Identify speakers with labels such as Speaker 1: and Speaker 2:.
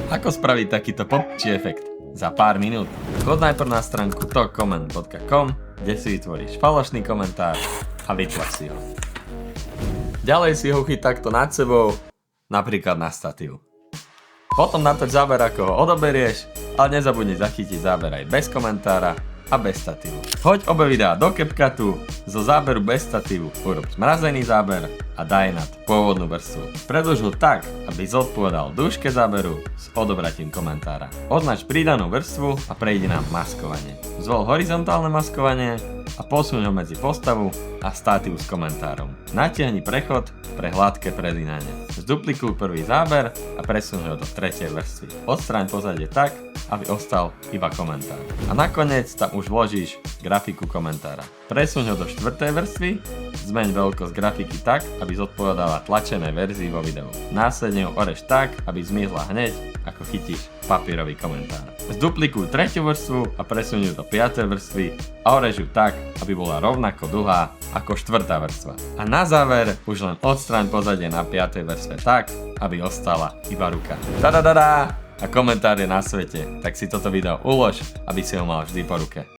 Speaker 1: Ako spraviť takýto pop-či efekt za pár minút? Chod najprv na stránku talkcomment.com, kde si vytvoríš falošný komentár a vytlač si ho. Ďalej si ho chyť takto nad sebou, napríklad na statív. Potom natoč záber, ako ho odoberieš, ale nezabudni zachytiť záber aj bez komentára a bez statívu. Hoď obe videá do CapCutu, zo záberu bez statívu urob zmrazený záber a daj nad pôvodnú vrstvu. Predĺž ho tak, aby zodpovedal dĺžke záberu s odobratím komentára. Označ pridanú vrstvu a prejdi na maskovanie. Zvol horizontálne maskovanie a posuň ho medzi postavu a statív s komentárom. Natiahni prechod pre hladké prelínanie. Zduplikuj prvý záber a presuň ho do tretej vrstvy. Odstráň pozadie tak, aby ostal iba komentár. A nakoniec tam už vložíš grafiku komentára. Presuň ho do štvrtej vrstvy, zmeň veľkosť grafiky tak, aby zodpovedala tlačenej verzii vo videu. Následne ho orež tak, aby zmizla hneď, ako chytíš papierový komentár. Zduplikuj tretiu vrstvu a presuň ju do 5. vrstvy a orež ju tak, aby bola rovnako dlhá ako štvrtá vrstva. A na záver už len odstráň pozadie na 5. vrstve tak, aby ostala iba ruka. Tadadadá! A komentár je na svete, tak si toto video ulož, aby si ho mal vždy po ruke.